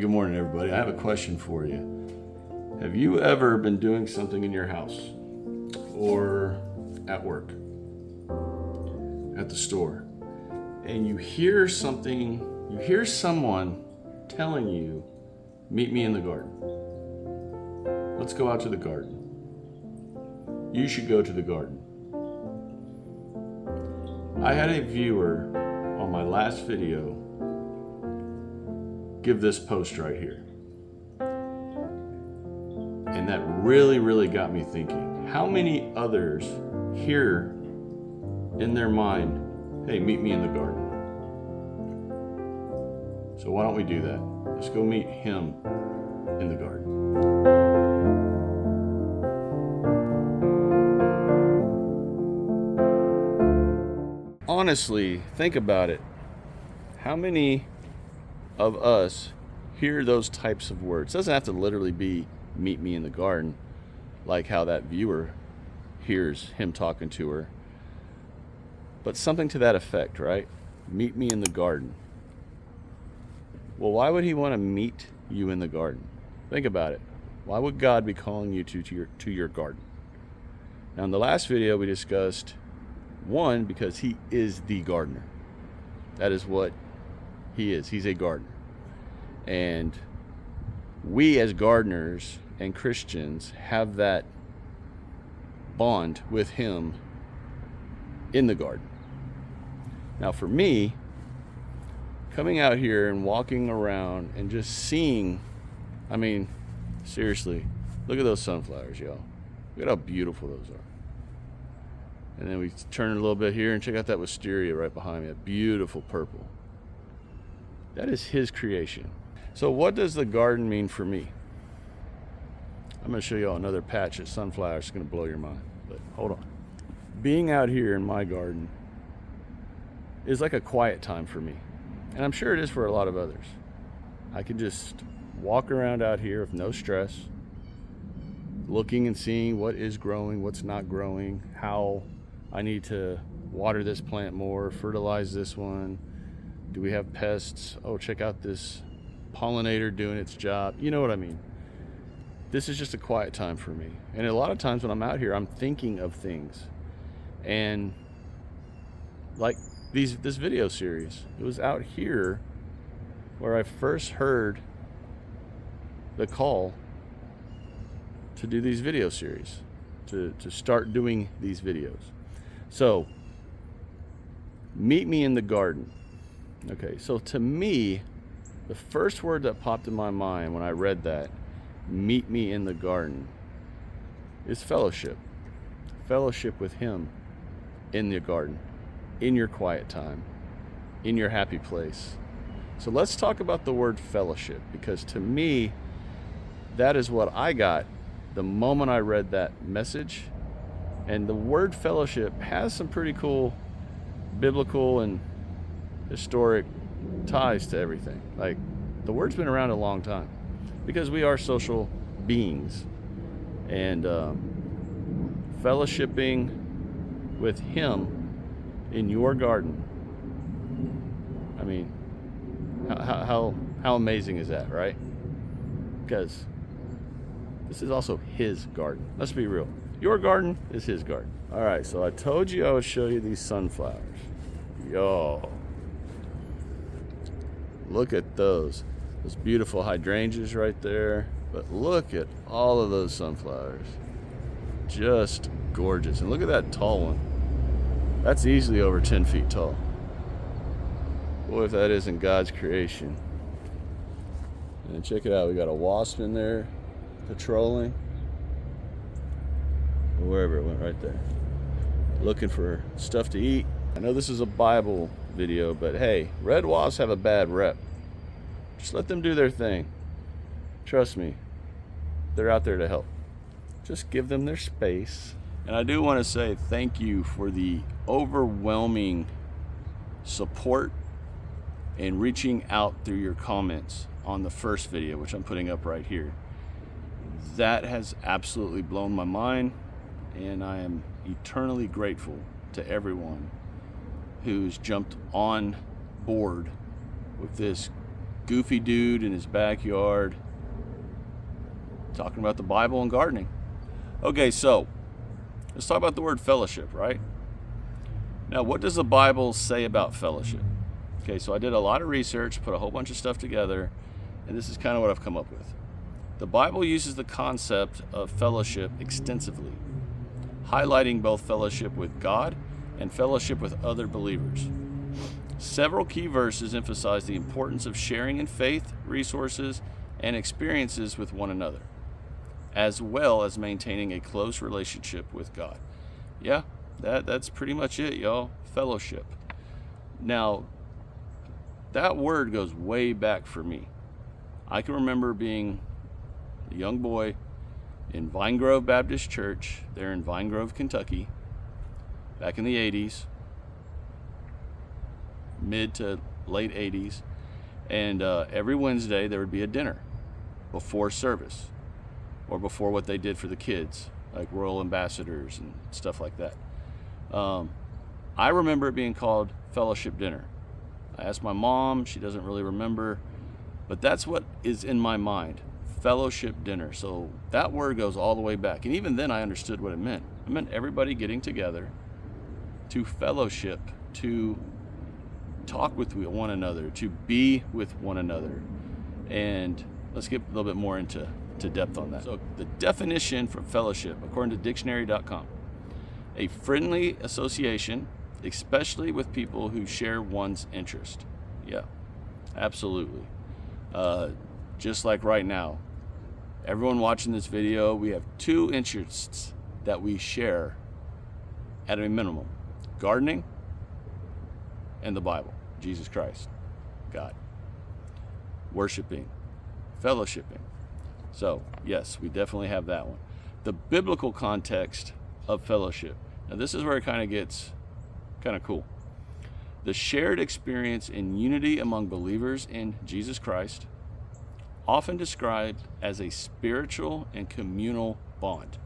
Good morning, everybody. I have a question for you. Have you ever been doing something in your house or at work, at the store, and you hear someone telling you, meet me in the garden. Let's go out to the garden. You should go to the garden. I had a viewer on my last video give this post right here. And that really got me thinking. How many others hear in their mind, hey, meet me in the garden? So why don't we do that? Let's go meet him in the garden. Honestly, think about it. How many of us hear those types of words? It doesn't have to literally be meet me in the garden, like how that viewer hears him talking to her, but something to that effect, right? Meet me in the garden. Well, why would he want to meet you in the garden? Think about it. Why would God be calling you to your garden? Now, in the last video we discussed, one, because he is the gardener. That is what he is. He's a gardener. And we as gardeners and Christians have that bond with him in the garden. Now for me, coming out here and walking around and just seeing, I mean, seriously, look at those sunflowers, y'all. Look at how beautiful those are. And then we turn a little bit here and check out that wisteria right behind me, that beautiful purple. That is his creation. So what does the garden mean for me? I'm going to show you all another patch of sunflowers. It's going to blow your mind, but hold on. Being out here in my garden is like a quiet time for me. And I'm sure it is for a lot of others. I can just walk around out here with no stress, looking and seeing what is growing, what's not growing, how I need to water this plant more, fertilize this one. Do we have pests? Oh, check out this pollinator doing its job. You know what I mean? This is just a quiet time for me. And a lot of times when I'm out here, I'm thinking of things. And like this video series, it was out here where I first heard the call to do these video series, to start doing these videos. So, meet me in the garden. Okay, so to me, the first word that popped in my mind when I read that, meet me in the garden, is fellowship. Fellowship with him in the garden, in your quiet time, in your happy place. So let's talk about the word fellowship, because to me, that is what I got the moment I read that message. And the word fellowship has some pretty cool biblical and historic ties to everything. Like, the word's been around a long time because we are social beings, and fellowshipping with him in your garden, I mean, how amazing is that, right? Because this is also his garden. Let's be real. Your garden is his garden. All right, so I told you I would show you these sunflowers. Yo, look at those beautiful hydrangeas right there. But look at all of those sunflowers. Just gorgeous. And look at that tall one. That's easily over 10 feet tall. Boy, if that isn't God's creation. And check it out. We got a wasp in there patrolling. Or wherever it went, right there. Looking for stuff to eat. I know this is a Bible video, but hey, red wasps have a bad rep. Just let them do their thing. Trust me, they're out there to help. Just give them their space. And I do want to say thank you for the overwhelming support and reaching out through your comments on the first video, which I'm putting up right here. That has absolutely blown my mind, and I am eternally grateful to everyone who's jumped on board with this goofy dude in his backyard talking about the Bible and gardening. Okay, so let's talk about the word fellowship, right? Now, what does the Bible say about fellowship? Okay, so I did a lot of research, put a whole bunch of stuff together, and this is kind of what I've come up with. The Bible uses the concept of fellowship extensively, highlighting both fellowship with God and fellowship with other believers. Several key verses emphasize the importance of sharing in faith, resources, and experiences with one another, as well as maintaining a close relationship with God. Yeah, that's pretty much it, y'all. Fellowship. Now, that word goes way back for me. I can remember being a young boy in Vine Grove Baptist Church there in Vine Grove, Kentucky, back in the 80s, mid to late 80s, and every Wednesday there would be a dinner before service or before what they did for the kids, like Royal Ambassadors and stuff like that. I remember it being called Fellowship Dinner. I asked my mom, she doesn't really remember, but that's what is in my mind, Fellowship Dinner. So that word goes all the way back, and even then I understood what it meant. It meant everybody getting together to fellowship, to talk with one another, to be with one another. And let's get a little bit more into depth on that. So the definition for fellowship, according to dictionary.com, a friendly association, especially with people who share one's interest. Yeah, absolutely. Just like right now, everyone watching this video, we have two interests that we share at a minimum: gardening and the Bible, Jesus Christ, God. Worshiping, fellowshipping. So yes, we definitely have that one. The biblical context of fellowship. Now this is where it kind of gets kind of cool. The shared experience in unity among believers in Jesus Christ, often described as a spiritual and communal bond.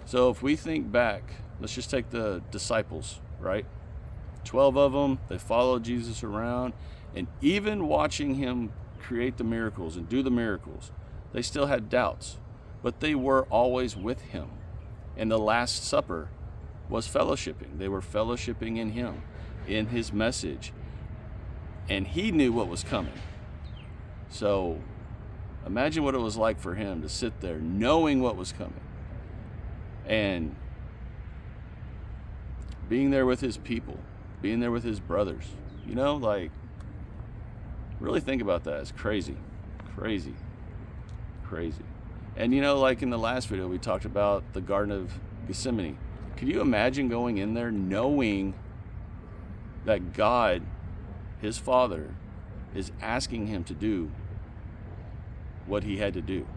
So if we think back, let's just take the disciples, right? 12 of them, they followed Jesus around, and even watching him create the miracles and do the miracles, they still had doubts, but they were always with him. And the Last Supper was fellowshipping. They were fellowshipping in him, in his message, and he knew what was coming. So imagine what it was like for him to sit there knowing what was coming and being there with his people, being there with his brothers. You know, like, really think about that. It's crazy. And you know, like in the last video, we talked about the Garden of Gethsemane. Could you imagine going in there knowing that God, his Father, is asking him to do what he had to do?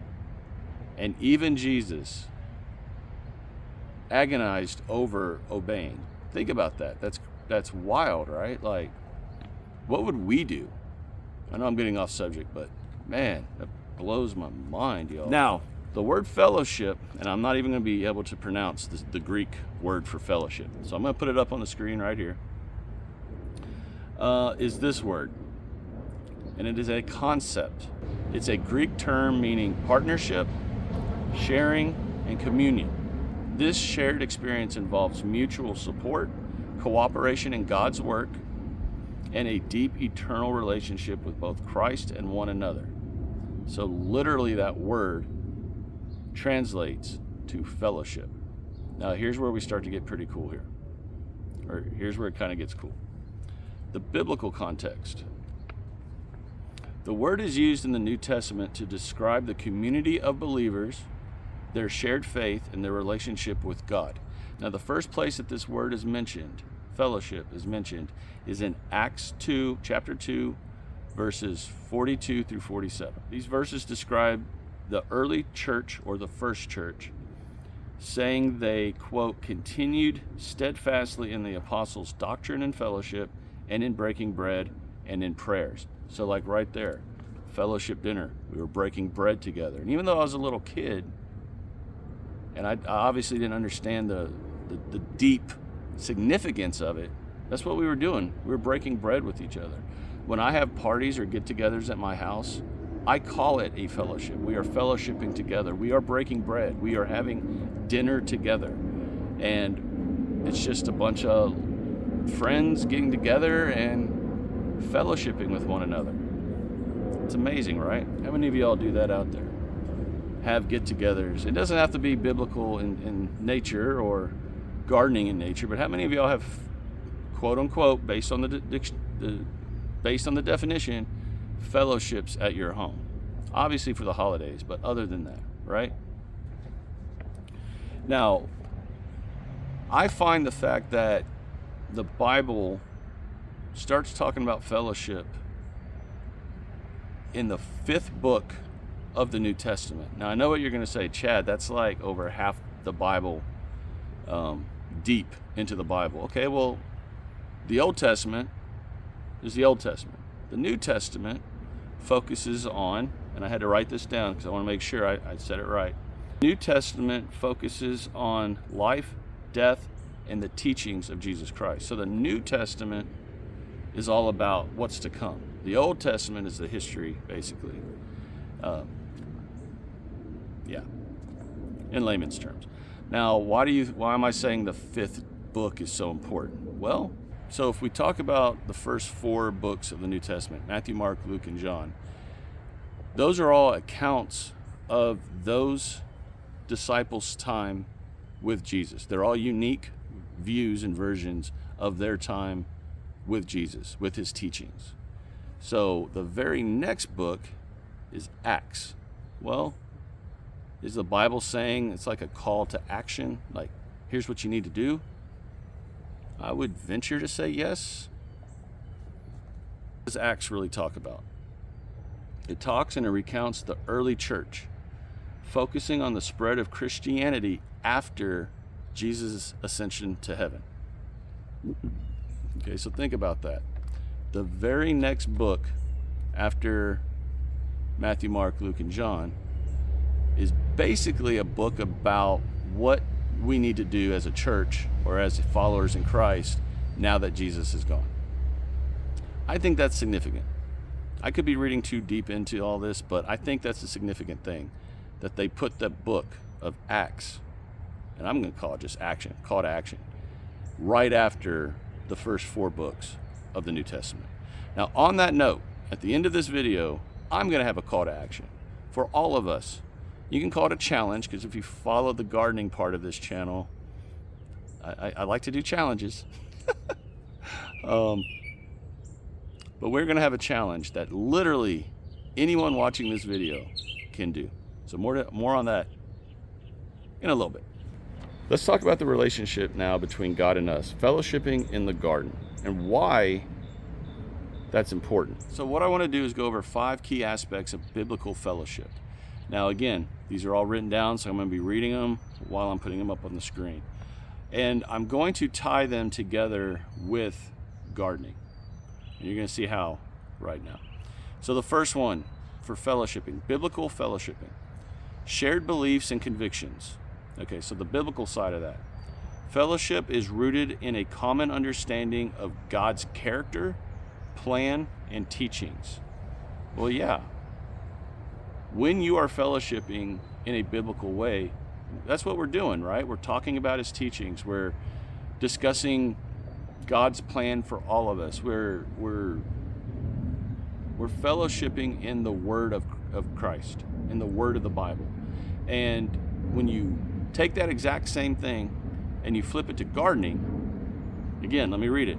And even Jesus agonized over obeying. Think about that. That's wild, right? Like, what would we do? I know I'm getting off subject, but man, that blows my mind, y'all. Now, the word fellowship, and I'm not even going to be able to pronounce the Greek word for fellowship, so I'm going to put it up on the screen right here, is this word. And it is a concept. It's a Greek term meaning partnership, sharing, and communion. This shared experience involves mutual support, cooperation in God's work, and a deep eternal relationship with both Christ and one another. So literally that word translates to fellowship. Now here's where we start to get pretty cool here. Or here's where it kind of gets cool. The biblical context. The word is used in the New Testament to describe the community of believers, their shared faith, and their relationship with God. Now the first place that this word is mentioned, fellowship is mentioned, is in Acts 2, chapter 2, verses 42 through 47. These verses describe the early church, or the first church, saying they, quote, continued steadfastly in the apostles' doctrine and fellowship, and in breaking bread, and in prayers. So like right there, fellowship dinner, we were breaking bread together. And even though I was a little kid, and I obviously didn't understand the deep significance of it, that's what we were doing. We were breaking bread with each other. When I have parties or get-togethers at my house, I call it a fellowship. We are fellowshipping together. We are breaking bread. We are having dinner together. And it's just a bunch of friends getting together and fellowshipping with one another. It's amazing, right? How many of y'all do that out there? Have get-togethers. It doesn't have to be biblical in nature or gardening in nature, but how many of y'all have, quote unquote, based on the definition, fellowships at your home? Obviously for the holidays, but other than that, right? Now, I find the fact that the Bible starts talking about fellowship in the 5th book of the New Testament. Now, I know what you're going to say, Chad, that's like over half the Bible, deep into the Bible. Okay, well, the Old Testament is the Old Testament. The New Testament focuses on, and I had to write this down because I want to make sure I said it right. New Testament focuses on life, death, and the teachings of Jesus Christ. So the New Testament is all about what's to come. The Old Testament is the history, basically. In layman's terms. Now, why am I saying the 5th book is so important? Well, so if we talk about the first 4 books of the New Testament, Matthew, Mark, Luke, and John, those are all accounts of those disciples' time with Jesus. They're all unique views and versions of their time with Jesus, with his teachings. So the very next book is Acts. Well, is the Bible saying it's like a call to action? Like, here's what you need to do? I would venture to say yes. What does Acts really talk about? It talks and it recounts the early church, focusing on the spread of Christianity after Jesus' ascension to heaven. Okay, so think about that. The very next book after Matthew, Mark, Luke, and John is basically a book about what we need to do as a church or as followers in Christ now that Jesus is gone. I think that's significant. I could be reading too deep into all this, but I think that's a significant thing, that they put that book of Acts, and I'm going to call it just action, call to action, right after the first 4 books of the New Testament. Now, on that note, at the end of this video, I'm going to have a call to action for all of us. You can call it a challenge, because if you follow the gardening part of this channel, I like to do challenges. But we're going to have a challenge that literally anyone watching this video can do. So more on that in a little bit. Let's talk about the relationship now between God and us, fellowshipping in the garden, and why that's important. So what I want to do is go over 5 key aspects of biblical fellowship. Now again, these are all written down, so I'm going to be reading them while I'm putting them up on the screen. And I'm going to tie them together with gardening. And you're going to see how right now. So the first one for fellowshipping, biblical fellowshipping, shared beliefs and convictions. Okay, so the biblical side of that. Fellowship is rooted in a common understanding of God's character, plan, and teachings. Well, yeah. When you are fellowshipping in a biblical way, that's what we're doing, right? We're talking about his teachings. We're discussing God's plan for all of us. We're fellowshipping in the word of Christ, in the word of the Bible. And when you take that exact same thing and you flip it to gardening, again, let me read it.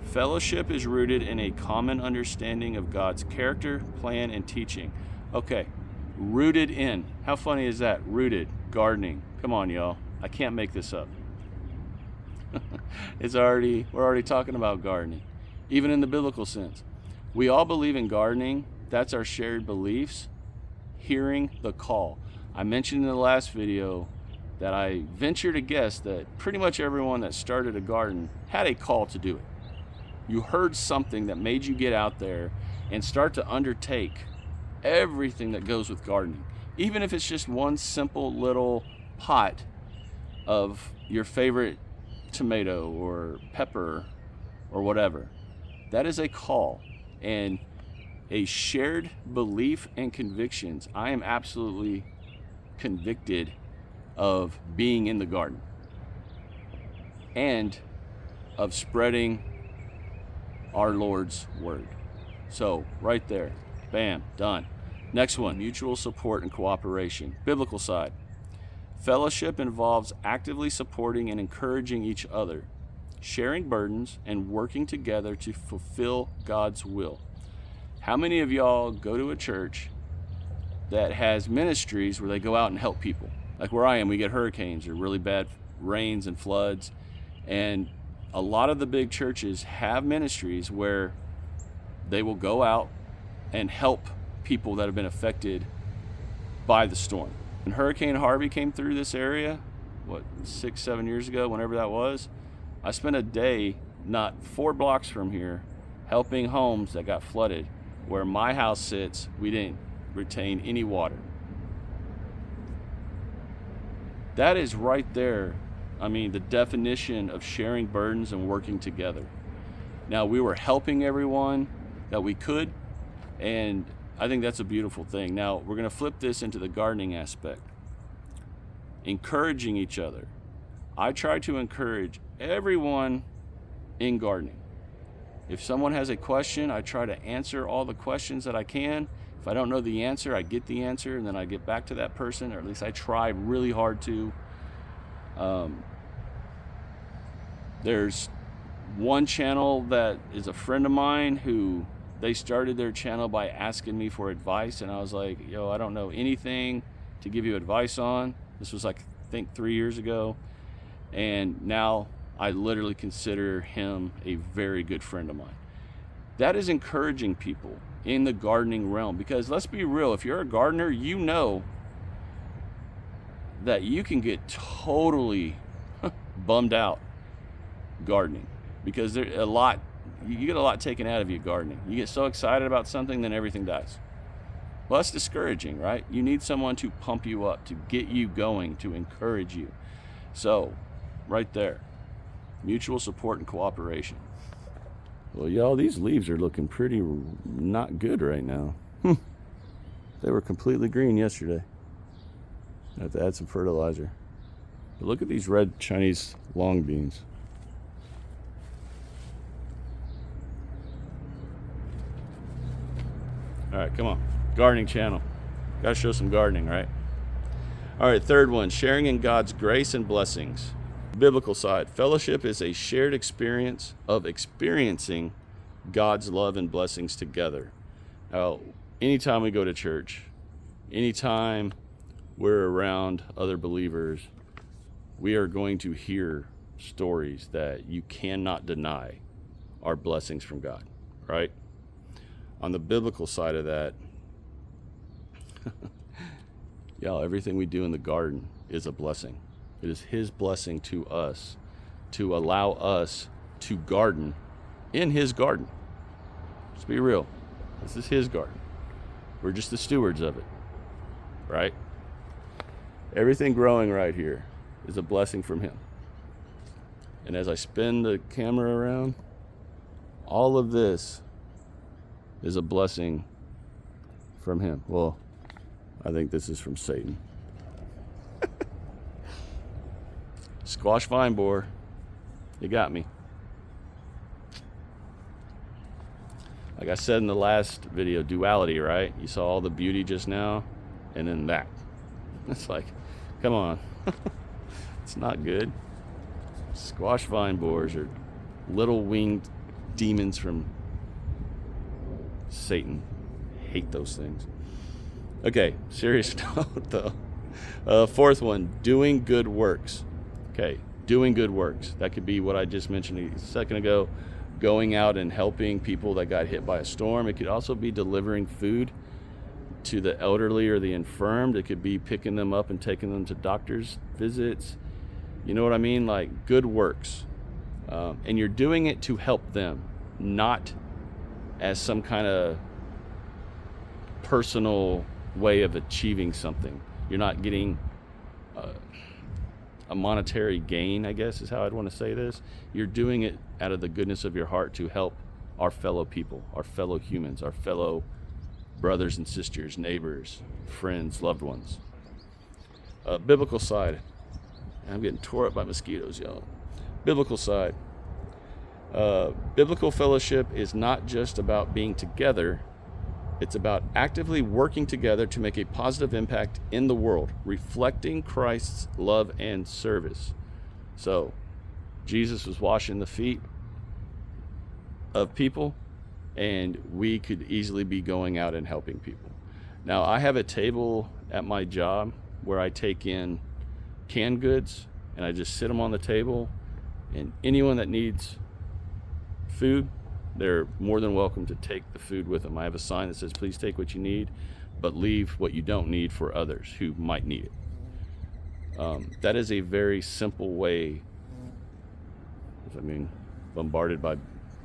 Fellowship is rooted in a common understanding of God's character, plan, and teaching. Okay, rooted in. How funny is that? Rooted, gardening. Come on, y'all. I can't make this up. We're already talking about gardening, even in the biblical sense. We all believe in gardening. That's our shared beliefs. Hearing the call. I mentioned in the last video that I venture to guess that pretty much everyone that started a garden had a call to do it. You heard something that made you get out there and start to undertake everything that goes with gardening. Even if it's just one simple little pot of your favorite tomato or pepper or whatever. That is a call and a shared belief and convictions. I am absolutely convicted of being in the garden and of spreading our Lord's word. So right there, bam, done. Next one, mutual support and cooperation. Biblical side. Fellowship involves actively supporting and encouraging each other, sharing burdens, and working together to fulfill God's will. How many of y'all go to a church that has ministries where they go out and help people? Like where I am, we get hurricanes or really bad rains and floods. And a lot of the big churches have ministries where they will go out and help people that have been affected by the storm. When Hurricane Harvey came through this area, 6-7 years ago, whenever that was, I spent a day not 4 blocks from here helping homes that got flooded. Where my house sits, we didn't retain any water. That is right there. I mean, the definition of sharing burdens and working together. Now, we were helping everyone that we could, and I think that's a beautiful thing. Now, we're going to flip this into the gardening aspect. Encouraging each other. I try to encourage everyone in gardening. If someone has a question, I try to answer all the questions that I can. If I don't know the answer, I get the answer, and then I get back to that person, or at least I try really hard to. There's one channel that is a friend of mine who they started their channel by asking me for advice, and I was like, yo, I don't know anything to give you advice on. This was like, I think 3 years ago, and now I literally consider him a very good friend of mine. That is encouraging people in the gardening realm, because let's be real, if you're a gardener, you know that you can get totally bummed out gardening, because you get a lot taken out of you gardening. You get so excited about something, then everything dies. Well, that's discouraging, right? You need someone to pump you up, to get you going, to encourage you. So, right there, mutual support and cooperation. Well, y'all, these leaves are looking pretty not good right now. They were completely green yesterday. I have to add some fertilizer. But look at these red Chinese long beans. All right, come on. Gardening channel. Gotta show some gardening, right? All right, third one, sharing in God's grace and blessings. Biblical side. Fellowship is a shared experience of experiencing God's love and blessings together. Now, anytime we go to church, anytime we're around other believers, we are going to hear stories that you cannot deny are blessings from God, right? On the biblical side of that, y'all, everything we do in the garden is a blessing. It is His blessing to us to allow us to garden in His garden. Let's be real. This is His garden. We're just the stewards of it, right? Everything growing right here is a blessing from Him. And as I spin the camera around, all of this is a blessing from Him. Well, I think this is from Satan. Squash vine borer, you got me. Like I said in the last video, duality, right? You saw all the beauty just now, and then that. It's like, come on. It's not good. Squash vine borers are little winged demons from Satan. Hate those things. Okay, serious note though. Fourth one, doing good works. Okay, doing good works. That could be what I just mentioned a second ago, going out and helping people that got hit by a storm. It could also be delivering food to the elderly or the infirmed. It could be picking them up and taking them to doctor's visits. You know what I mean? Like good works. And you're doing it to help them, not as some kind of personal way of achieving something. You're not getting a monetary gain, I guess is how I'd want to say this. You're doing it out of the goodness of your heart to help our fellow people, our fellow humans, our fellow brothers and sisters, neighbors, friends, loved ones. Biblical side. I'm getting tore up by mosquitoes, y'all. Biblical side. Biblical fellowship is not just about being together. It's about actively working together to make a positive impact in the world, reflecting Christ's love and service. So, Jesus was washing the feet of people, and we could easily be going out and helping people. Now, I have a table at my job where I take in canned goods, and I just sit them on the table, and anyone that needs food, they're more than welcome to take the food with them. I have a sign that says, please take what you need, but leave what you don't need for others who might need it. That is a very simple way, bombarded by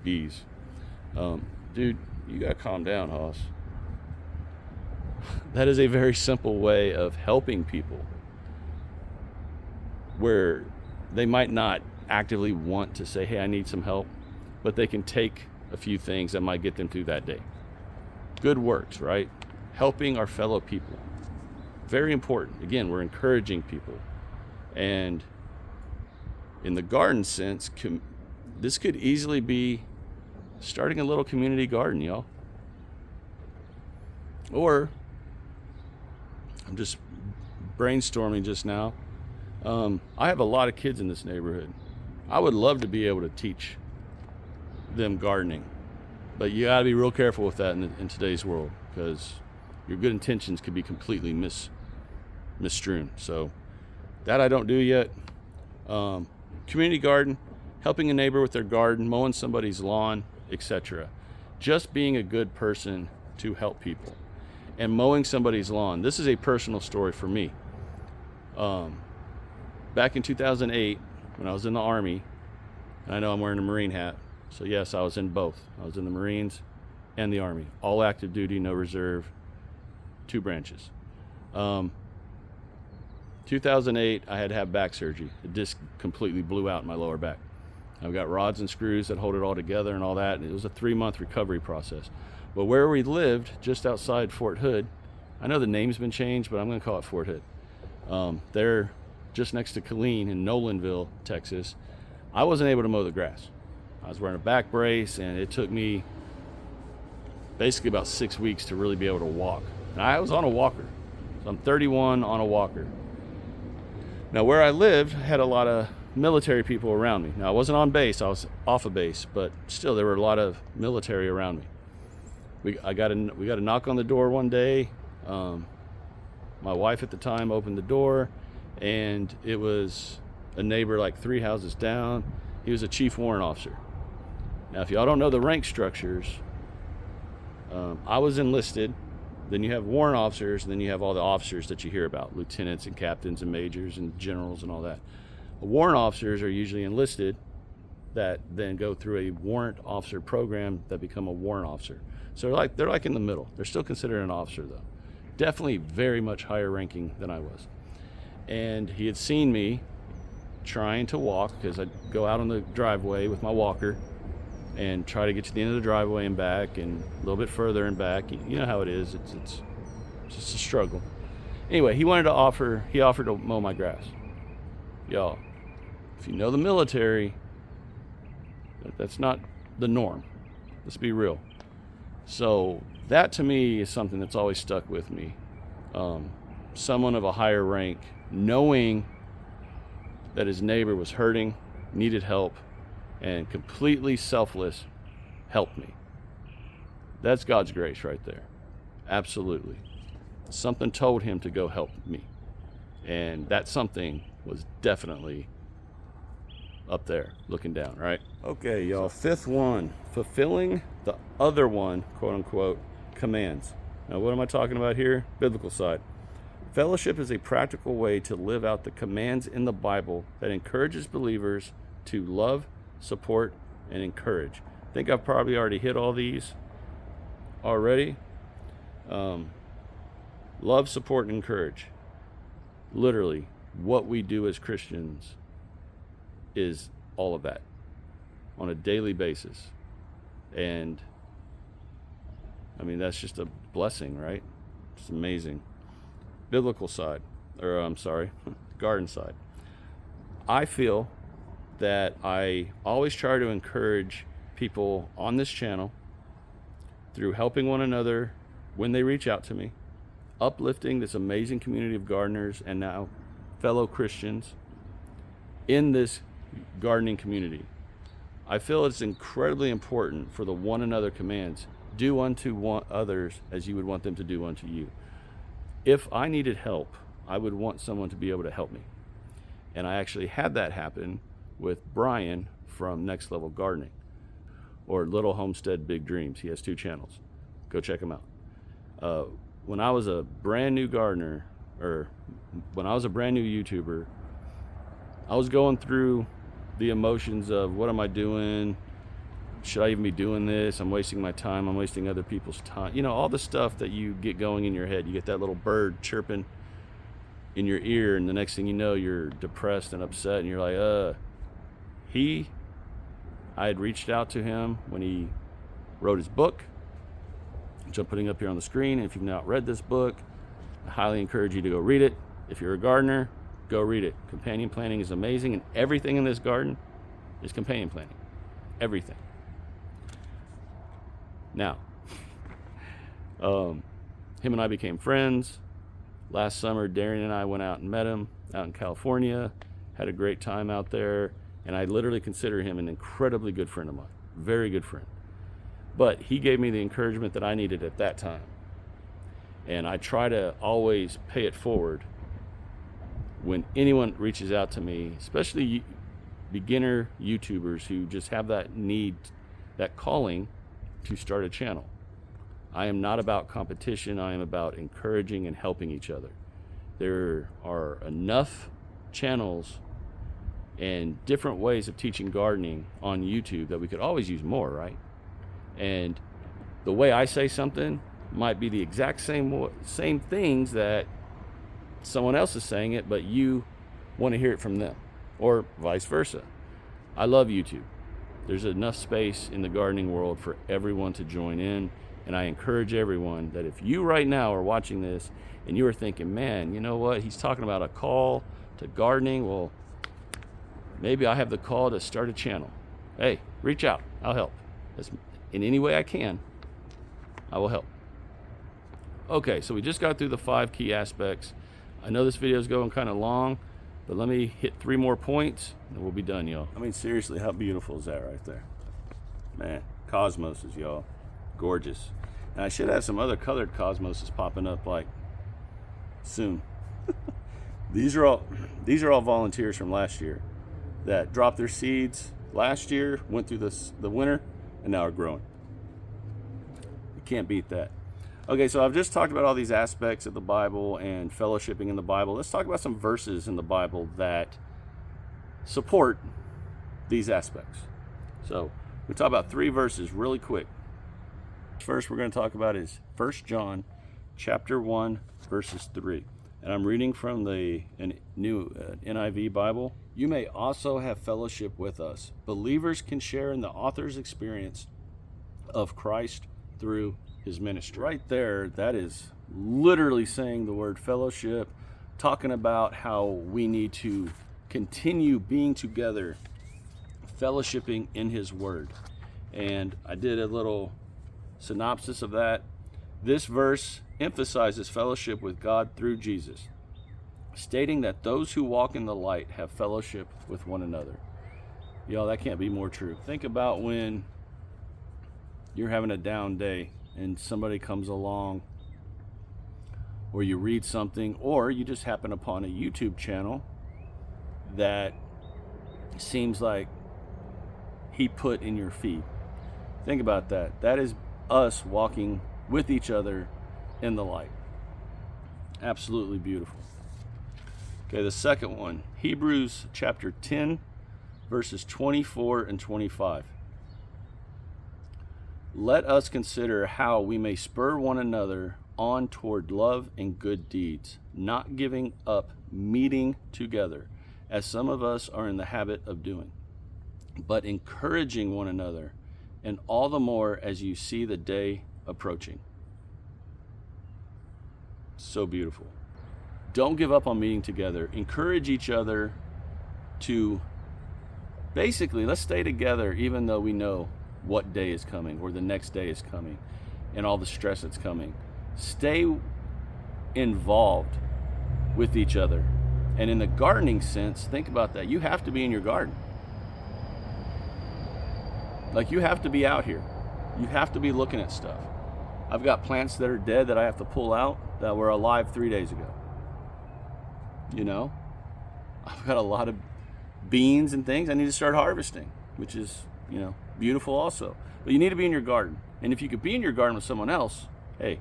bees. Dude, you gotta calm down, Hoss. That is a very simple way of helping people where they might not actively want to say, hey, I need some help, but they can take a few things that might get them through that day. Good works, right? Helping our fellow people. Very important. Again, we're encouraging people. And in the garden sense, this could easily be starting a little community garden, y'all. Or, I'm just brainstorming just now. I have a lot of kids in this neighborhood. I would love to be able to teach them gardening, but you got to be real careful with that in today's world, because your good intentions could be completely misstrewn. So that I don't do yet. Community garden, helping a neighbor with their garden, mowing somebody's lawn, etc. Just being a good person to help people. And mowing somebody's lawn. This is a personal story for me. Back in 2008, when I was in the Army, and I know I'm wearing a Marine hat, so yes, I was in both. I was in the Marines and the Army. All active duty, no reserve, 2 branches. 2008, I had to have back surgery. The disc completely blew out in my lower back. I've got rods and screws that hold it all together and all that. And it was a 3-month recovery process. But where we lived, just outside Fort Hood, I know the name's been changed, but I'm going to call it Fort Hood. They're just next to Killeen in Nolanville, Texas. I wasn't able to mow the grass. I was wearing a back brace, and it took me basically about 6 weeks to really be able to walk. And I was on a walker. So I'm 31 on a walker. Now, where I lived had a lot of military people around me. Now, I wasn't on base. I was off of base, but still there were a lot of military around me. We got a knock on the door one day. My wife at the time opened the door, and it was a neighbor like 3 houses down. He was a chief warrant officer. Now, if y'all don't know the rank structures, I was enlisted. Then you have warrant officers, and then you have all the officers that you hear about, lieutenants and captains and majors and generals and all that. Warrant officers are usually enlisted that then go through a warrant officer program that become a warrant officer. So they're like in the middle. They're still considered an officer, though. Definitely very much higher ranking than I was. And he had seen me trying to walk, because I'd go out on the driveway with my walker and try to get to the end of the driveway and back, and a little bit further and back. You know how it is. It's just a struggle. Anyway, he offered to mow my grass. Y'all, if you know the military, that's not the norm. Let's be real. So that to me is something that's always stuck with me. Someone of a higher rank knowing that his neighbor was hurting, needed help, and completely selfless helped me. That's God's grace right there. Absolutely. Something told him to go help me. And that something was definitely up there looking down, right? Okay, y'all. 5th one, fulfilling the other one, quote unquote, commands. Now, what am I talking about here? Biblical side. Fellowship is a practical way to live out the commands in the Bible that encourages believers to love, support, and encourage. I think I've probably already hit all these already. Love, support, and encourage. Literally, what we do as Christians is all of that on a daily basis. And I mean, that's just a blessing, right? It's amazing. Biblical side, or I'm sorry, garden side. I feel that I always try to encourage people on this channel through helping one another when they reach out to me, uplifting this amazing community of gardeners and now fellow Christians in this gardening community. I feel it's incredibly important for the one another commands. Do unto others as you would want them to do unto you. If I needed help, I would want someone to be able to help me. And I actually had that happen with Brian from Next Level Gardening, or Little Homestead Big Dreams. He has 2 channels. Go check him out. When I was a brand new gardener, or when I was a brand new YouTuber, I was going through the emotions of, what am I doing? Should I even be doing this? I'm wasting my time. I'm wasting other people's time. You know, all the stuff that you get going in your head. You get that little bird chirping in your ear, and the next thing you know, you're depressed and upset, and you're like, I had reached out to him when he wrote his book, which I'm putting up here on the screen. And if you've not read this book, I highly encourage you to go read it. If you're a gardener, go read it. Companion planting is amazing, and everything in this garden is companion planting. Everything. Now, him and I became friends. Last summer, Darian and I went out and met him out in California, had a great time out there, and I literally consider him an incredibly good friend of mine, very good friend. But he gave me the encouragement that I needed at that time. And I try to always pay it forward when anyone reaches out to me, especially beginner YouTubers who just have that need, that calling to start a channel. I am not about competition. I am about encouraging and helping each other. There are enough channels and different ways of teaching gardening on YouTube that we could always use more, right? And the way I say something might be the exact same things that someone else is saying it, but you want to hear it from them, or vice versa. I love YouTube. There's enough space in the gardening world for everyone to join in, and I encourage everyone that if you right now are watching this and you are thinking, man, you know what, he's talking about a call to gardening. Well, maybe I have the call to start a channel. Hey, reach out. I'll help. In any way I can, I will help. Okay, so we just got through the 5 key aspects. I know this video is going kind of long, but let me hit 3 more points and we'll be done, y'all. I mean, seriously, how beautiful is that right there? Man, cosmoses, y'all. Gorgeous. And I should have some other colored cosmoses popping up like soon. These are all volunteers from last year that dropped their seeds last year, went through the winter, and now are growing. You can't beat that. Okay, so I've just talked about all these aspects of the Bible and fellowshipping in the Bible. Let's talk about some verses in the Bible that support these aspects. So we talk about 3 verses really quick. First we're going to talk about is 1 John chapter 1 verses 3. And I'm reading from the new NIV Bible. You may also have fellowship with us. Believers can share in the author's experience of Christ through his ministry. Right there, that is literally saying the word fellowship, talking about how we need to continue being together, fellowshipping in his word. And I did a little synopsis of that. This verse emphasizes fellowship with God through Jesus, stating that those who walk in the light have fellowship with one another. Y'all, that can't be more true. Think about when you're having a down day and somebody comes along, or you read something, or you just happen upon a YouTube channel that seems like he put in your feed. Think about that. That is us walking with each other in the light. Absolutely beautiful. Okay, the second one, Hebrews chapter 10, verses 24 and 25. Let us consider how we may spur one another on toward love and good deeds, not giving up meeting together, as some of us are in the habit of doing, but encouraging one another, and all the more as you see the day approaching. So beautiful. Don't give up on meeting together. Encourage each other to basically, let's stay together even though we know what day is coming or the next day is coming and all the stress that's coming. Stay involved with each other. And in the gardening sense, think about that. You have to be in your garden. Like, you have to be out here. You have to be looking at stuff. I've got plants that are dead that I have to pull out that were alive 3 days ago. You know, I've got a lot of beans and things I need to start harvesting, which is, you know, beautiful also. But you need to be in your garden. And if you could be in your garden with someone else, hey,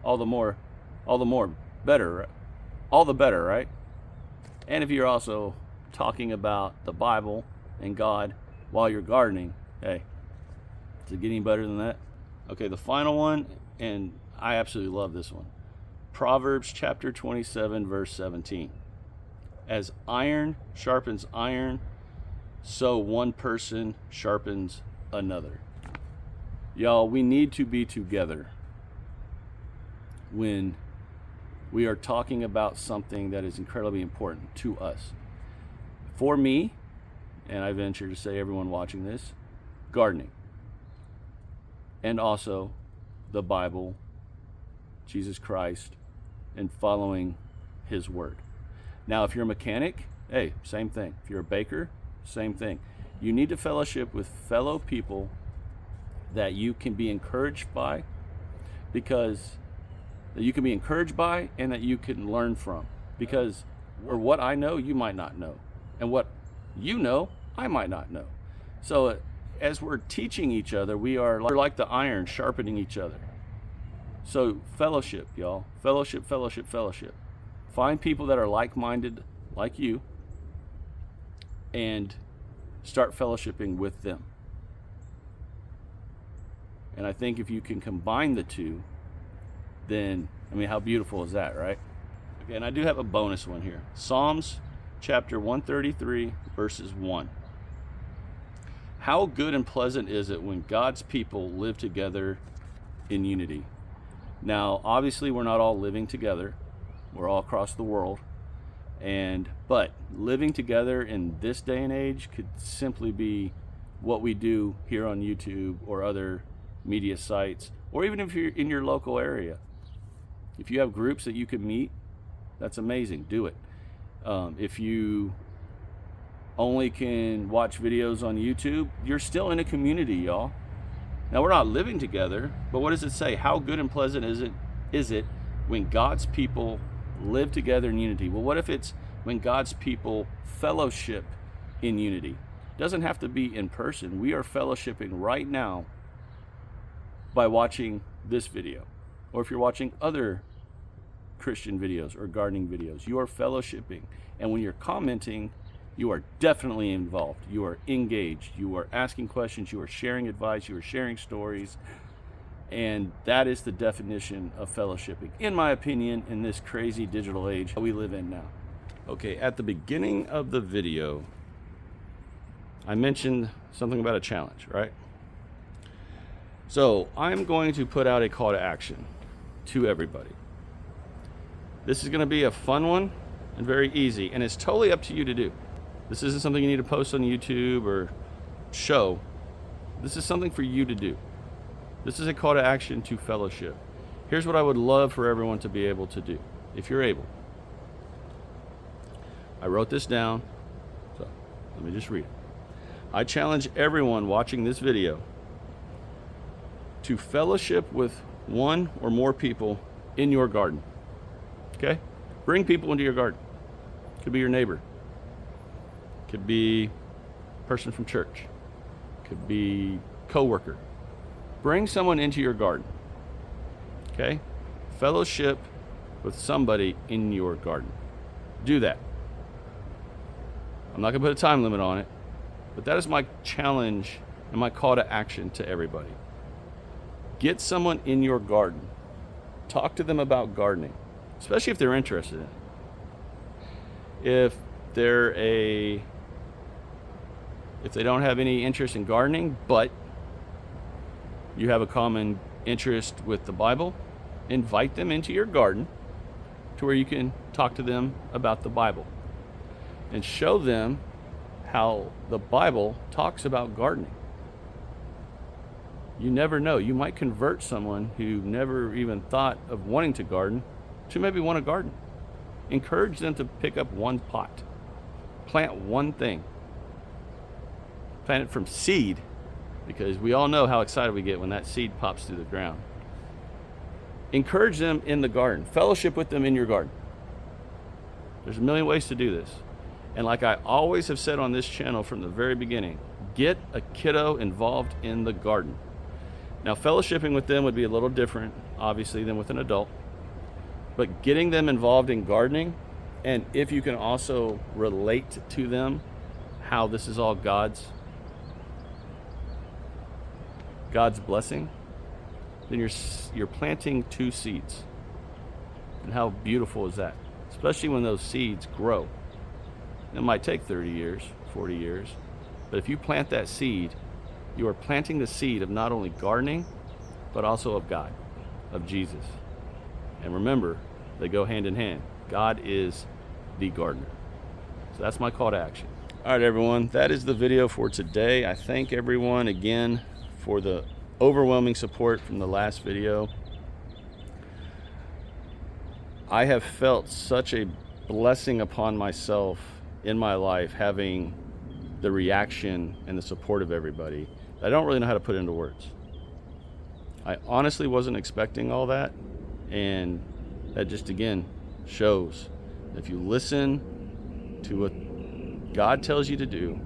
all the more better, all the better, right? And if you're also talking about the Bible and God while you're gardening, hey, does it get any better than that? Okay, the final one, and I absolutely love this one. Proverbs chapter 27, verse 17. As iron sharpens iron, so one person sharpens another. Y'all, we need to be together when we are talking about something that is incredibly important to us. For me, and I venture to say everyone watching this, gardening. And also the Bible, Jesus Christ, and following his word. Now, if you're a mechanic, hey, same thing. If you're a baker, same thing. You need to fellowship with fellow people that you can be encouraged by, because that you can be encouraged by and that you can learn from. Because, or what I know, you might not know. And what you know, I might not know. So as we're teaching each other, we're like the iron sharpening each other. So fellowship, y'all. Fellowship, fellowship, fellowship. Find people that are like-minded like you and start fellowshipping with them. And I think if you can combine the two, then, I mean, how beautiful is that, right? Okay, and I do have a bonus one here. Psalms chapter 133, verses 1. How good and pleasant is it when God's people live together in unity? Now, obviously, we're not all living together. We're all across the world. But living together in this day and age could simply be what we do here on YouTube or other media sites, or even if you're in your local area. If you have groups that you can meet, that's amazing. Do it. If you only can watch videos on YouTube, you're still in a community, y'all. Now, we're not living together, but what does it say? How good and pleasant is it when God's people live together in unity? Well, what if it's when God's people fellowship in unity? It doesn't have to be in person. We are fellowshipping right now by watching this video. Or if you're watching other Christian videos or gardening videos, you are fellowshipping. And when you're commenting, you are definitely involved. You are engaged. You are asking questions. You are sharing advice. You are sharing stories. And that is the definition of fellowshipping, in my opinion, in this crazy digital age we live in now. Okay, at the beginning of the video, I mentioned something about a challenge, right? So I'm going to put out a call to action to everybody. This is going to be a fun one and very easy, and it's totally up to you to do. This isn't something you need to post on YouTube or show. This is something for you to do. This is a call to action to fellowship. Here's what I would love for everyone to be able to do, if you're able. I wrote this down, so let me just read it. I challenge everyone watching this video to fellowship with one or more people in your garden. Okay? Bring people into your garden. Could be your neighbor. Could be a person from church. Could be coworker. Bring someone into your garden. Okay? Fellowship with somebody in your garden. Do that. I'm not going to put a time limit on it, but that is my challenge and my call to action to everybody. Get someone in your garden. Talk to them about gardening, especially if they're interested in it. If they don't have any interest in gardening, but you have a common interest with the Bible, invite them into your garden to where you can talk to them about the Bible and show them how the Bible talks about gardening. You never know. You might convert someone who never even thought of wanting to garden to maybe want to garden. Encourage them to pick up one pot. Plant one thing. Plant it from seed, because we all know how excited we get when that seed pops through the ground. Encourage them in the garden. Fellowship with them in your garden. There's a million ways to do this. And like I always have said on this channel from the very beginning, get a kiddo involved in the garden. Now, fellowshipping with them would be a little different, obviously, than with an adult. But getting them involved in gardening, and if you can also relate to them how this is all God's blessing, then you're planting two seeds. And how beautiful is that? Especially when those seeds grow. It might take 30 years, 40 years, but if you plant that seed, you are planting the seed of not only gardening, but also of God, of Jesus. And remember, they go hand in hand. God is the gardener. So that's my call to action. All right, everyone, that is the video for today. I thank everyone again for the overwhelming support from the last video. I have felt such a blessing upon myself in my life, having the reaction and the support of everybody. I don't really know how to put it into words. I honestly wasn't expecting all that, and that just again shows if you listen to what God tells you to do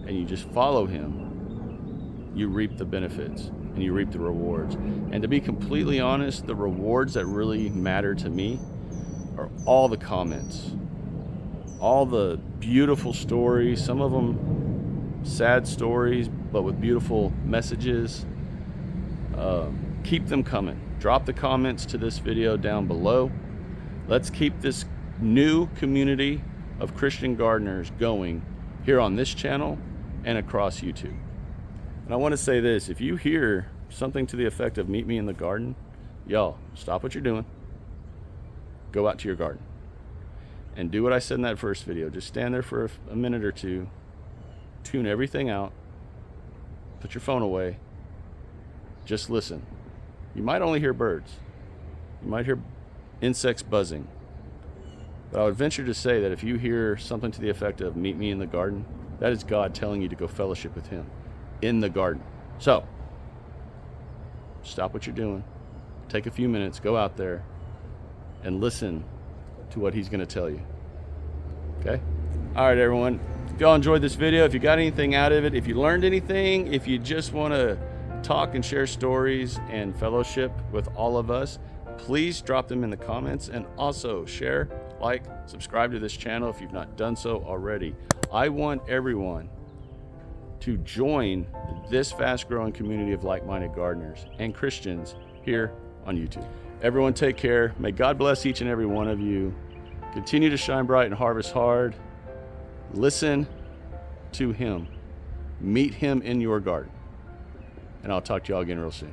and you just follow him, you reap the benefits and you reap the rewards. And to be completely honest, the rewards that really matter to me are all the comments, all the beautiful stories, some of them sad stories, but with beautiful messages. Keep them coming. Drop the comments to this video down below. Let's keep this new community of Christian gardeners going here on this channel and across YouTube. And I want to say this, if you hear something to the effect of meet me in the garden, y'all, stop what you're doing. Go out to your garden and do what I said in that first video. Just stand there for a minute or two, tune everything out, put your phone away, just listen. You might only hear birds. You might hear insects buzzing. But I would venture to say that if you hear something to the effect of meet me in the garden, that is God telling you to go fellowship with him in the garden. So, stop what you're doing. Take a few minutes, go out there, and listen to what he's going to tell you. Okay? All right, everyone. If y'all enjoyed this video, if you got anything out of it, if you learned anything, if you just want to talk and share stories and fellowship with all of us, please drop them in the comments, and also share, like, subscribe to this channel if you've not done so already. I want everyone to join this fast-growing community of like-minded gardeners and Christians here on YouTube. Everyone take care. May God bless each and every one of you. Continue to shine bright and harvest hard. Listen to him. Meet him in your garden. And I'll talk to y'all again real soon.